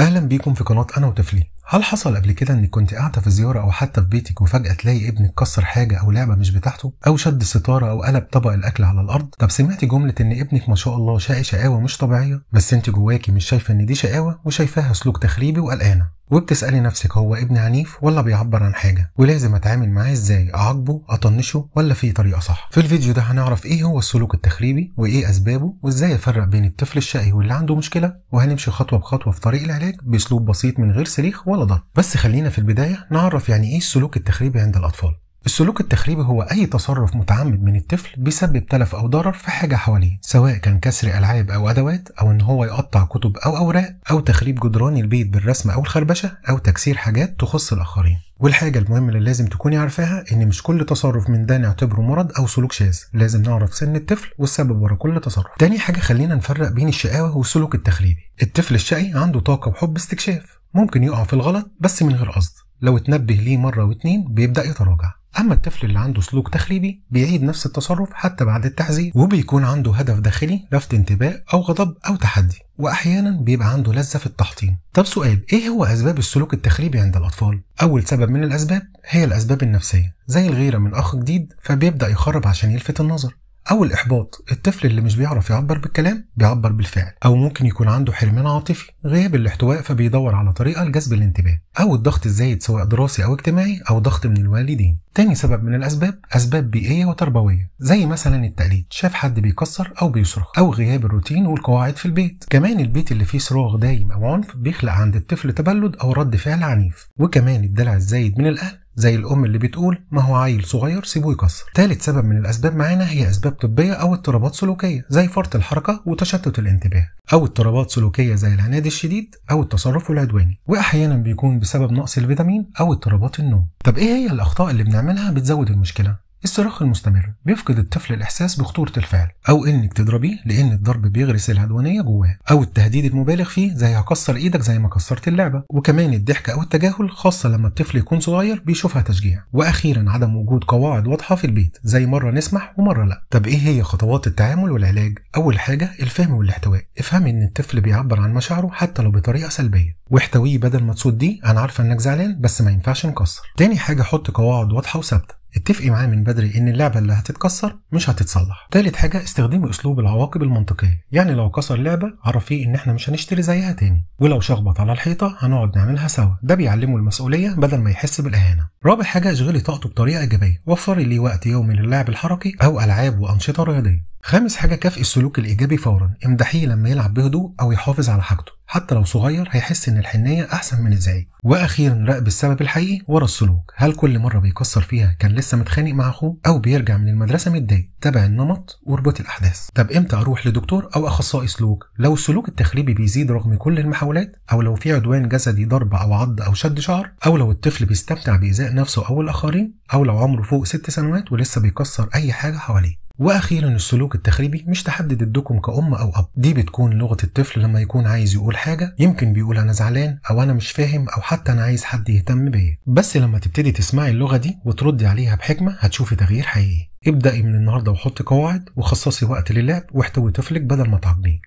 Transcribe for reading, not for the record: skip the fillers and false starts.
اهلا بيكم في قناه انا وطفلي. هل حصل قبل كده انك كنت قاعده في زياره او حتى في بيتك وفجاه تلاقي ابنك كسر حاجه او لعبه مش بتاعته، او شد ستاره او قلب طبق الاكل على الارض؟ طب سمعتي جمله ان ابنك ما شاء الله شقي شقاوه مش طبيعيه، بس انت جواكي مش شايفه ان دي شقاوه وشايفاها سلوك تخريبي وقلقانه، وبتسالي نفسك هو ابني عنيف ولا بيعبر عن حاجه، ولازم اتعامل معاه ازاي؟ اعاقبه، اطنشه، ولا في طريقه صح؟ في الفيديو ده هنعرف ايه هو السلوك التخريبي وايه اسبابه وازاي افرق بين الطفل الشقي واللي عنده مشكله، وهنمشي خطوه بخطوه في طريق العلاج باسلوب بسيط من غير صريخ ولا ضرب. بس خلينا في البدايه نعرف يعني ايه السلوك التخريبي عند الاطفال. السلوك التخريبي هو أي تصرف متعمد من الطفل بيسبب تلف أو ضرر في حاجة حواليه، سواء كان كسر ألعاب أو أدوات، أو إن هو يقطع كتب أو أوراق، أو تخريب جدران البيت بالرسم أو الخربشة، أو تكسير حاجات تخص الآخرين. والحاجة المهمة اللي لازم تكوني عارفاها إن مش كل تصرف من ده نعتبره مرض أو سلوك شاذ، لازم نعرف سن الطفل والسبب ورا كل تصرف. تاني حاجة خلينا نفرق بين الشقاوة والسلوك التخريبي. الطفل الشقي عنده طاقة وحب استكشاف، ممكن يقع في الغلط بس من غير قصد، لو اتنبه ليه مرة واتنين بيبدأ يتراجع. أما الطفل اللي عنده سلوك تخريبي بيعيد نفس التصرف حتى بعد التحذير، وبيكون عنده هدف داخلي لفت انتباه أو غضب أو تحدي، وأحيانا بيبقى عنده لذة في التحطيم. طب سؤال، إيه هو أسباب السلوك التخريبي عند الأطفال؟ أول سبب من الأسباب هي الأسباب النفسية، زي الغيرة من أخ جديد فبيبدأ يخرب عشان يلفت النظر، أو الإحباط، الطفل اللي مش بيعرف يعبر بالكلام بيعبر بالفعل، أو ممكن يكون عنده حرمان عاطفي، غياب الاحتواء فبيدور على طريقة لجذب الانتباه، أو الضغط الزايد سواء دراسي أو اجتماعي، أو ضغط من الوالدين. تاني سبب من الأسباب أسباب بيئية وتربوية، زي مثلا التقليد، شاف حد بيكسر أو بيصرخ، أو غياب الروتين والقواعد في البيت. كمان البيت اللي فيه صراخ دايم أو عنف بيخلق عند الطفل تبلد أو رد فعل عنيف. وكمان الدلع الزايد من الأهل، زي الأم اللي بتقول ما هو عيل صغير سيبوه يكسر. تالت سبب من الأسباب معانا هي أسباب طبية أو اضطرابات سلوكية، زي فرط الحركة وتشتت الانتباه، أو اضطرابات سلوكية زي العناد الشديد أو التصرف العدواني، وأحيانا بيكون بسبب نقص الفيتامين أو اضطرابات النوم. طب إيه هي الأخطاء اللي بنعملها بتزود المشكلة؟ الصراخ المستمر بيفقد الطفل الإحساس بخطورة الفعل، أو إنك تضربيه لأن الضرب بيغرس العدوانية جواه، أو التهديد المبالغ فيه زي هكسر إيدك زي ما كسرت اللعبة. وكمان الضحك أو التجاهل، خاصة لما الطفل يكون صغير بيشوفها تشجيع. وأخيرا عدم وجود قواعد واضحة في البيت، زي مرة نسمح ومرة لا. طب إيه هي خطوات التعامل والعلاج؟ أول حاجة الفهم والاحتواء، افهمي إن الطفل بيعبر عن مشاعره حتى لو بطريقة سلبية، واحتويه بدل ما تصديه، أنا عارفة إنك زعلان بس ما ينفعش نكسر. تاني حاجة حط قواعد واضحة وثابتة، اتفقي معاه من بدري ان اللعبه اللي هتتكسر مش هتتصلح. تالت حاجه استخدمي اسلوب العواقب المنطقيه، يعني لو كسر لعبه عرفيه ان احنا مش هنشتري زيها تاني، ولو شخبط على الحيطه هنقعد نعملها سوا، ده بيعلمه المسؤوليه بدل ما يحس بالاهانه. رابع حاجه اشغلي طاقته بطريقه ايجابيه، وفري ليه وقت يومي للعب الحركي او العاب وانشطه رياضيه. خامس حاجه كافئي السلوك الايجابي فورا، امدحيه لما يلعب بهدوء او يحافظ على حاجته، حتى لو صغير هيحس ان الحنيه احسن من الزعيق. واخيرا راقب السبب الحقيقي ورا السلوك، هل كل مره بيكسر فيها كان لسه متخانق مع اخوه، او بيرجع من المدرسه متضايق؟ تابع النمط واربطي الاحداث. طب امتى اروح لدكتور او اخصائي سلوك؟ لو السلوك التخريبي بيزيد رغم كل المحاولات، او لو في عدوان جسدي، ضرب او عض او شد شعر، او لو الطفل بيستمتع بايذاء نفسه او الاخرين، او لو عمره فوق 6 سنوات ولسه بيكسر اي حاجه حواليه. واخيرا السلوك التخريبي مش تحدي ضدكم كأم او اب، دي بتكون لغة الطفل لما يكون عايز يقول حاجة، يمكن بيقول انا زعلان او انا مش فاهم او حتى انا عايز حد يهتم بيا. بس لما تبتدي تسمعي اللغة دي وتردي عليها بحكمة هتشوفي تغيير حقيقي. ابدأي من النهارده وحطي قواعد، وخصصي وقت للعب، واحتوي طفلك بدل ما تعاقبيه.